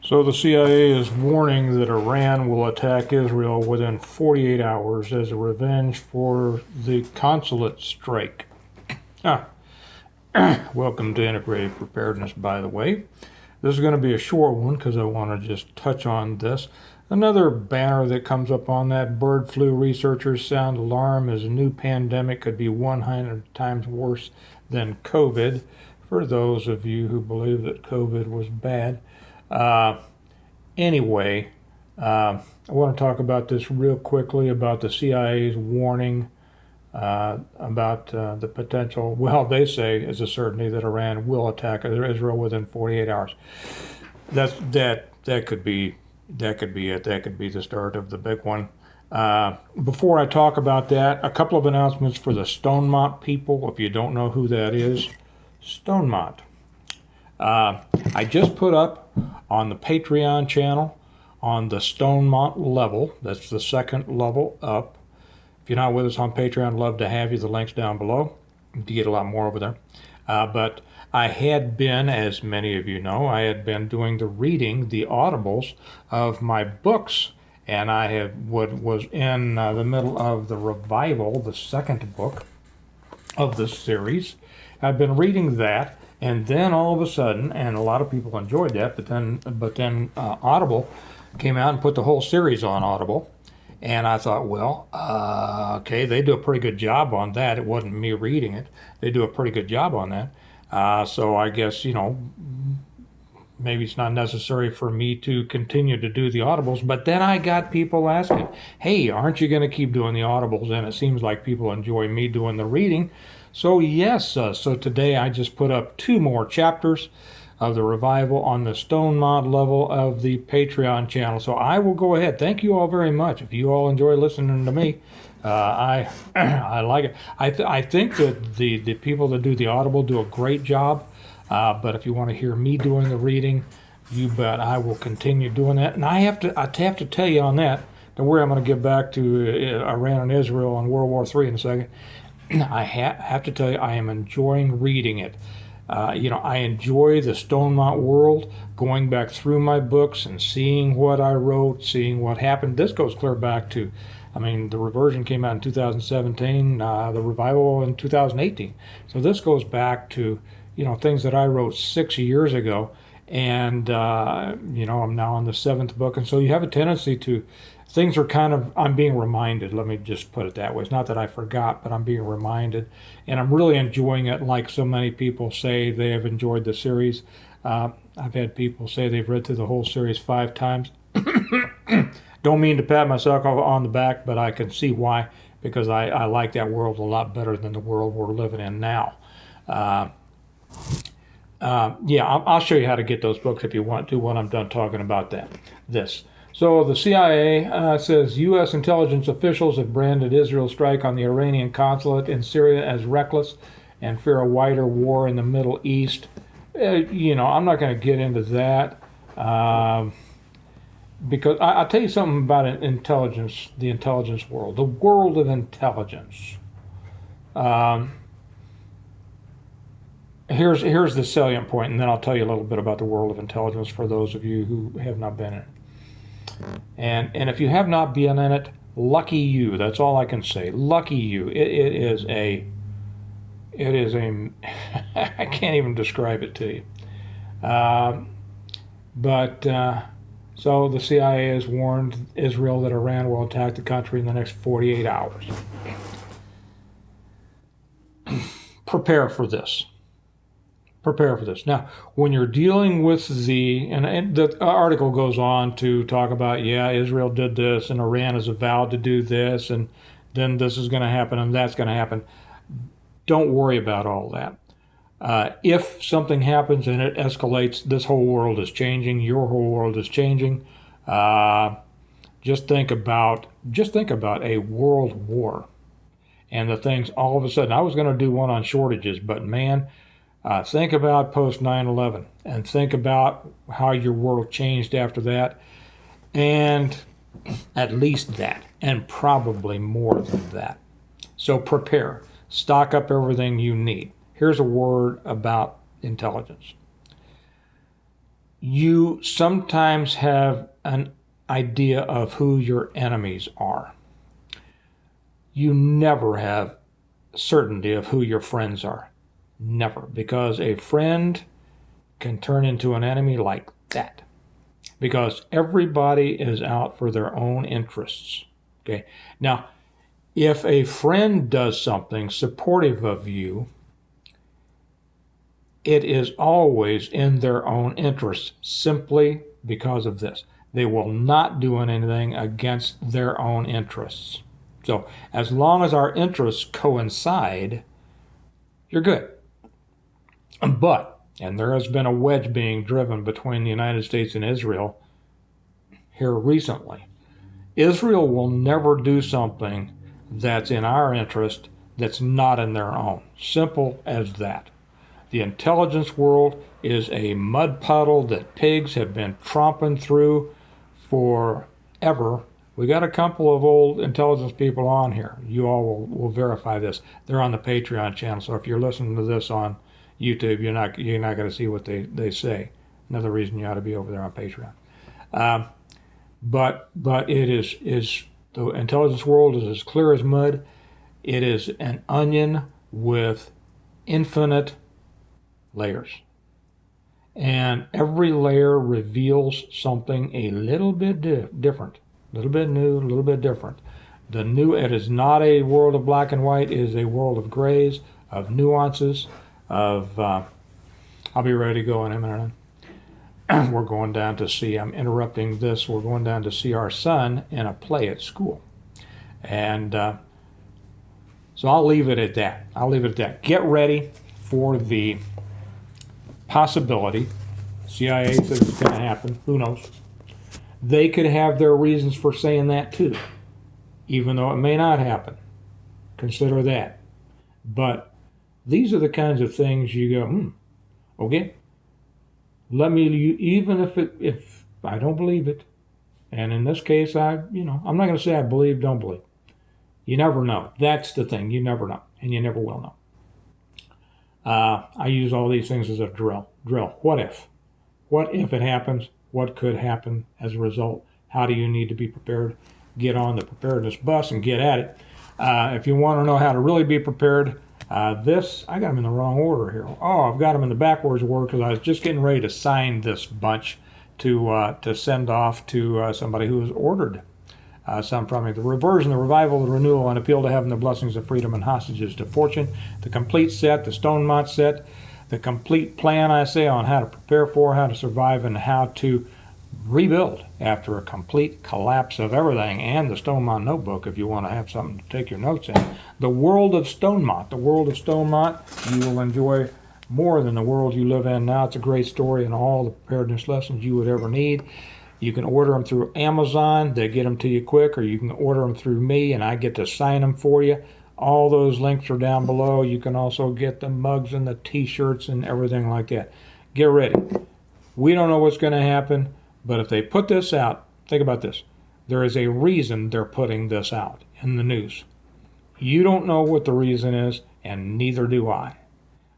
So the CIA is warning that Iran will attack Israel within 48 hours as a revenge for the consulate strike. Ah, welcome to Integrated Preparedness, by the way. This is going to be a short one because I want to just touch on this. Another banner that comes up on that: bird flu researchers sound alarm as a new pandemic could be 100 times worse than COVID. For those of you who believe that COVID was bad. Anyway, I want to talk about this real quickly about the CIA's warning about the potential, well, they say it's a certainty that Iran will attack Israel within 48 hours. That could be it. That could be the start of the big one. Before I talk about that, a couple of announcements for the Stonemont people. If you don't know who that is, Stonemont. I just put up on the Patreon channel on the Stonemont level. That's the second level up. If you're not with us on Patreon, love to have you. The link's down below. You get a lot more over there. But I had been, as many of you know, I had been doing the reading, the audibles of my books, and I was in the middle of the revival, the second book of this series. I've been reading that, and then all of a sudden, and a lot of people enjoyed that, but then Audible came out and put the whole series on Audible. And I thought, well, okay, they do a pretty good job on that. It wasn't me reading it. They do a pretty good job on that. So I guess, maybe it's not necessary for me to continue to do the audibles. But then I got people asking, hey, aren't you going to keep doing the audibles? And it seems like people enjoy me doing the reading. So yes, so today I just put up 2 more chapters of the revival on the Stonemont level of the Patreon channel. So I will go ahead. Thank you all very much. If you all enjoy listening to me, I like it. I think that the people that do the Audible do a great job. But if you want to hear me doing the reading, you bet I will continue doing that. And I have to tell you on that. Don't worry, I'm going to get back to Iran and Israel and World War III in a second. I have to tell you, I am enjoying reading it. I enjoy the Stonemont world, going back through my books and seeing what I wrote, seeing what happened. This goes clear back to, the reversion came out in 2017, the revival in 2018. So this goes back to, things that I wrote 6 years ago. And, I'm now on the 7th book. And so you have a tendency to, things are I'm being reminded. Let me just put it that way. It's not that I forgot, but I'm being reminded. And I'm really enjoying it, like so many people say they have enjoyed the series. I've had people say they've read through the whole series 5 times. Don't mean to pat myself on the back, but I can see why, because I like that world a lot better than the world we're living in now. I'll show you how to get those books if you want to when I'm done talking about this. So the CIA says U.S. intelligence officials have branded Israel's strike on the Iranian consulate in Syria as reckless and fear a wider war in the Middle East. I'm not going to get into that because I'll tell you something about intelligence, the intelligence world, the world of intelligence. Here's the salient point, and then I'll tell you a little bit about the world of intelligence for those of you who have not been in it. And if you have not been in it, lucky you. That's all I can say. Lucky you. It is a I can't even describe it to you. So the CIA has warned Israel that Iran will attack the country in the next 48 hours. Prepare for this. Now, when you're dealing with and the article goes on to talk about, Israel did this and Iran has vowed to do this and then this is going to happen and that's going to happen. Don't worry about all that. If something happens and it escalates, this whole world is changing, your whole world is changing. Just think about a world war and the things all of a sudden. I was going to do one on shortages, but man, think about post 9/11 and think about how your world changed after that, and at least that, and probably more than that. So prepare, stock up everything you need. Here's a word about intelligence. You sometimes have an idea of who your enemies are. You never have certainty of who your friends are. Never. Because a friend can turn into an enemy like that. Because everybody is out for their own interests. Okay. Now, if a friend does something supportive of you, it is always in their own interest, simply because of this. They will not do anything against their own interests. So as long as our interests coincide, you're good. But, and there has been a wedge being driven between the United States and Israel here recently. Israel will never do something that's in our interest that's not in their own. Simple as that. The intelligence world is a mud puddle that pigs have been tromping through forever. We got a couple of old intelligence people on here. You all will verify this. They're on the Patreon channel, so if you're listening to this on YouTube, you're not going to see what they say. Another reason you ought to be over there on Patreon. But it is the intelligence world is as clear as mud. It is an onion with infinite layers. And every layer reveals something a little bit different, a little bit new, a little bit different. It is not a world of black and white. It is a world of grays, of nuances, of, I'll be ready to go in a minute. We're going down to see, I'm interrupting this, we're going down to see our son in a play at school. And so I'll leave it at that. Get ready for the possibility. CIA says it's going to happen. Who knows? They could have their reasons for saying that too, even though it may not happen. Consider that. But these are the kinds of things you go, okay. Let me, even if I don't believe it, and in this case, I'm not going to say I believe, don't believe. You never know. That's the thing. You never know, and you never will know. I use all these things as a drill. What if? What if it happens? What could happen as a result? How do you need to be prepared? Get on the preparedness bus and get at it. If you want to know how to really be prepared, I got them in the wrong order here. Oh, I've got them in the backwards order because I was just getting ready to sign this bunch to send off to somebody who has ordered some from me. The reversion, the revival, the renewal, and appeal to heaven, the blessings of freedom and hostages to fortune. The complete set, the Stonemont set, the complete plan, I say, on how to prepare for, how to survive, and how to rebuild after a complete collapse of everything, and the Stonemont notebook if you want to have something to take your notes in. The world of Stonemont. The world of Stonemont you will enjoy more than the world you live in now. It's a great story and all the preparedness lessons you would ever need. You can order them through Amazon. They get them to you quick, or you can order them through me and I get to sign them for you. All those links are down below. You can also get the mugs and the t-shirts and everything like that. Get ready. We don't know what's going to happen, but if they put this out, think about this. There is a reason they're putting this out in the news. You don't know what the reason is, and neither do I.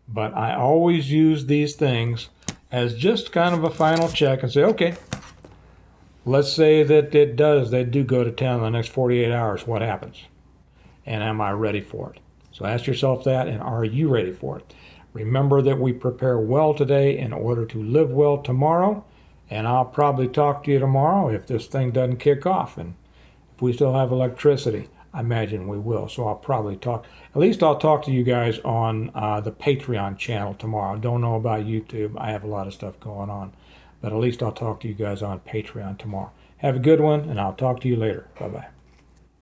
But I always use these things as just kind of a final check and say, okay, let's say that they do go to town in the next 48 hours. What happens? And am I ready for it? So ask yourself that, and are you ready for it? Remember that we prepare well today in order to live well tomorrow, and I'll probably talk to you tomorrow if this thing doesn't kick off, and if we still have electricity. I imagine we will, so I'll probably talk. At least I'll talk to you guys on the Patreon channel tomorrow. Don't know about YouTube. I have a lot of stuff going on, but at least I'll talk to you guys on Patreon tomorrow. Have a good one, and I'll talk to you later. Bye-bye.